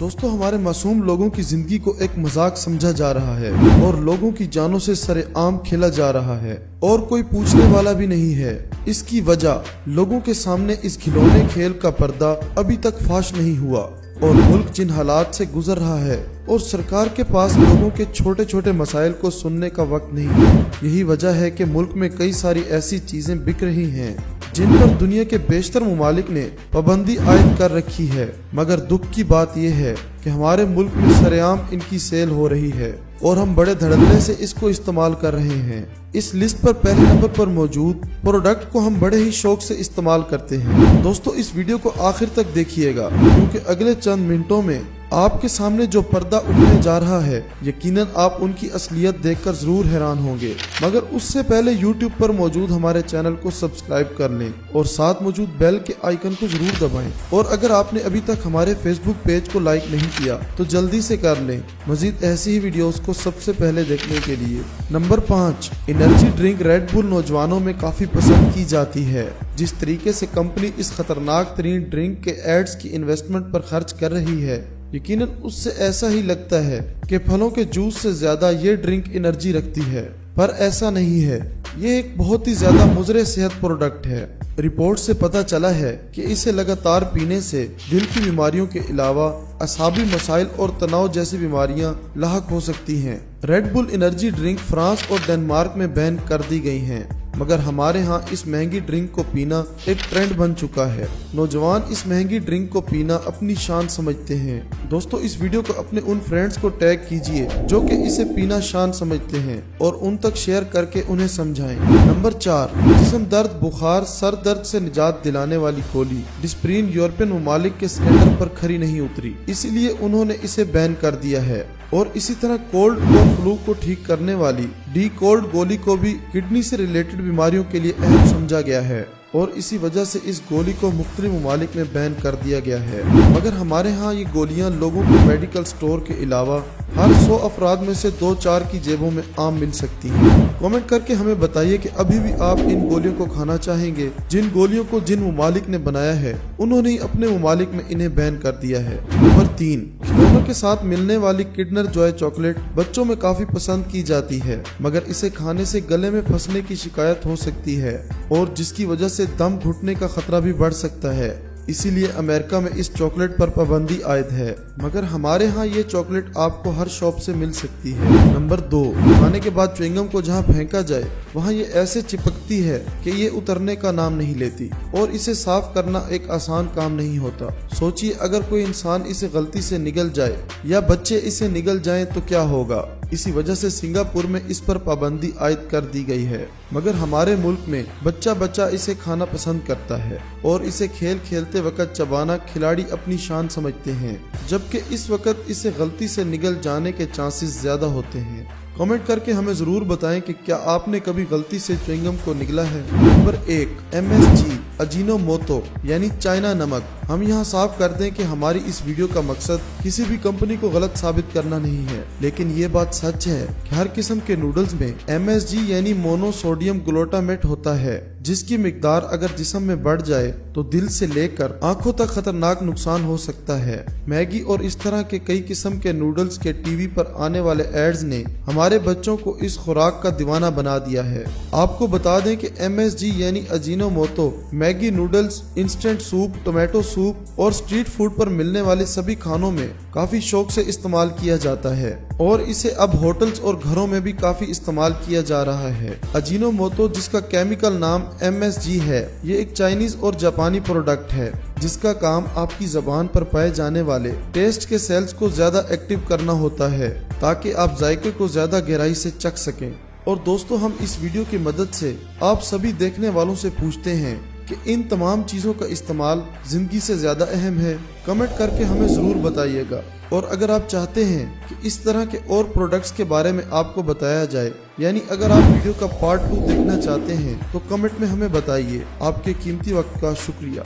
दोस्तों, हमारे मासूम लोगों की जिंदगी को एक मजाक समझा जा रहा है और लोगों की जानों से सरेआम खेला जा रहा है और कोई पूछने वाला भी नहीं है। इसकी वजह लोगों के सामने इस खिलौने खेल का पर्दा अभी तक फाश नहीं हुआ और मुल्क जिन हालात से गुजर रहा है और सरकार के पास लोगों के छोटे छोटे मसाइल को सुनने का वक्त नहीं है। यही वजह है कि मुल्क में कई सारी ऐसी चीजें बिक रही हैं जिन पर दुनिया के बेशतर मुमालिक ने पाबंदी आयद कर रखी है, मगर दुख की बात यह है कि हमारे मुल्क में सरेआम इनकी सेल हो रही है और हम बड़े धड़ल्ले से इसको इस्तेमाल कर रहे हैं। इस लिस्ट पर पहले नंबर पर मौजूद प्रोडक्ट को हम बड़े ही शौक से इस्तेमाल करते हैं। दोस्तों, इस वीडियो को आखिर तक देखिएगा क्योंकि अगले चंद मिनटों में आपके सामने जो पर्दा उठने जा रहा है, यकीनन आप उनकी असलियत देखकर जरूर हैरान होंगे। मगर उससे पहले YouTube पर मौजूद हमारे चैनल को सब्सक्राइब कर लें और साथ मौजूद बेल के आइकन को जरूर दबाएं। और अगर आपने अभी तक हमारे फेसबुक पेज को लाइक नहीं किया तो जल्दी से कर लें, मजीद ऐसी ही वीडियोस को सबसे पहले देखने के लिए। Number 5, energy drink red bull नौजवानों में काफी पसंद की जाती है। जिस तरीके से कंपनी इस खतरनाक तरीन ड्रिंक के एड्स की इन्वेस्टमेंट पर खर्च कर रही है, यकीनन उससे ऐसा ही लगता है कि फलों के जूस से ज्यादा ये ड्रिंक एनर्जी रखती है, पर ऐसा नहीं है। ये एक बहुत ही ज्यादा मुज़र सेहत प्रोडक्ट है। रिपोर्ट से पता चला है कि इसे लगातार पीने से दिल की बीमारियों के अलावा असाबी मसाइल और तनाव जैसी बीमारियां लाहक हो सकती हैं। Red bull energy drink France और डेनमार्क में बैन कर दी गई हैं, मगर हमारे यहाँ इस महंगी ड्रिंक को पीना एक ट्रेंड बन चुका है। नौजवान इस महंगी ड्रिंक को पीना अपनी शान समझते हैं। दोस्तों, इस वीडियो को अपने उन फ्रेंड्स को टैग कीजिए जो कि इसे पीना शान समझते हैं और उन तक शेयर करके उन्हें समझाएं। नंबर 4, जिस्म दर्द, बुखार, सर दर्द से निजात दिलाने वाली गोली डिस्प्रिन यूरोपियन ममालिक के स्टैंडर्ड पर खरी नहीं उतरी, इसीलिए उन्होंने इसे बैन कर दिया है। और इसी तरह कोल्ड और फ्लू को ठीक करने वाली डी कोल्ड गोली को भी किडनी से रिलेटेड बीमारियों के लिए अहम समझा गया है और इसी वजह से इस गोली को मुख्तलिफ ममालिक में बैन कर दिया गया है। मगर हमारे यहाँ ये गोलियाँ लोगों को मेडिकल स्टोर के अलावा हर 100 अफराद में से 2-4 की जेबों में आम मिल सकती हैं। कमेंट करके हमें बताइए कि अभी भी आप इन गोलियों को खाना चाहेंगे। जिन गोलियों को जिन ममालिक ने बनाया है उन्होंने ही अपने ममालिक में इन्हें बैन कर दिया है। नंबर 3, खिलौनों के साथ मिलने वाली किंडर जॉय चॉकलेट बच्चों में काफी पसंद की जाती है, मगर इसे खाने से गले में फंसने की शिकायत हो सकती है और जिसकी वजह से दम घुटने का खतरा भी बढ़ सकता है। इसीलिए अमेरिका में इस चॉकलेट पर पाबंदी आयद है, मगर हमारे यहाँ ये चॉकलेट आपको हर शॉप से मिल सकती है। नंबर 2, खाने के बाद च्युइंगम को जहाँ फेंका जाए वहाँ ये ऐसे चिपकती है कि ये उतरने का नाम नहीं लेती और इसे साफ करना एक आसान काम नहीं होता। सोचिए, अगर कोई इंसान इसे गलती से निगल जाए या बच्चे इसे निगल जाएं तो क्या होगा। इसी वजह से सिंगापुर में इस पर पाबंदी आयद कर दी गई है, मगर हमारे मुल्क में बच्चा इसे खाना पसंद करता है और इसे खेल खेलते वक्त चबाना खिलाड़ी अपनी शान समझते हैं, जबकि इस वक्त इसे गलती से निगल जाने के चांसेस ज्यादा होते हैं। कमेंट करके हमें जरूर बताएं कि क्या आपने कभी गलती से च्युइंगम को निगला है। नंबर 1, MSG अजीनोमोटो यानी चाइना नमक। हम यहाँ साफ कर दें कि हमारी इस वीडियो का मकसद किसी भी कंपनी को गलत साबित करना नहीं है, लेकिन ये बात सच है कि हर किस्म के नूडल्स में MSG यानी मोनोसोडियम ग्लूटामेट होता है, जिसकी मिकदार अगर जिस्म में बढ़ जाए तो दिल से लेकर आंखों तक खतरनाक नुकसान हो सकता है। मैगी और इस तरह के कई किस्म के नूडल्स के टीवी पर आने वाले एड्स ने हमारे बच्चों को इस खुराक का दीवाना बना दिया है। आपको बता दें कि MSG यानी Ajinomoto Maggi, noodles, instant soup, tomato soup और स्ट्रीट फूड पर मिलने वाले सभी खानों में काफी शौक से इस्तेमाल किया जाता है और इसे अब होटल्स और घरों में भी काफी इस्तेमाल किया जा रहा है। अजीनोमोटो, जिसका केमिकल नाम MSG है, ये एक चाइनीज और जापानी प्रोडक्ट है जिसका काम आपकी जबान पर पाए जाने वाले टेस्ट के सेल्स को ज्यादा एक्टिव करना होता है ताकि आप जायके को ज्यादा गहराई से चख सकें। और दोस्तों, हम इस वीडियो की मदद से आप सभी देखने वालों से पूछते हैं कि इन तमाम चीजों का इस्तेमाल जिंदगी से ज्यादा अहम है। कमेंट करके हमें जरूर बताइएगा। और अगर आप चाहते हैं कि इस तरह के और प्रोडक्ट्स के बारे में आपको बताया जाए, यानी अगर आप वीडियो का पार्ट 2 देखना चाहते हैं तो कमेंट में हमें बताइए। आपके कीमती वक्त का शुक्रिया।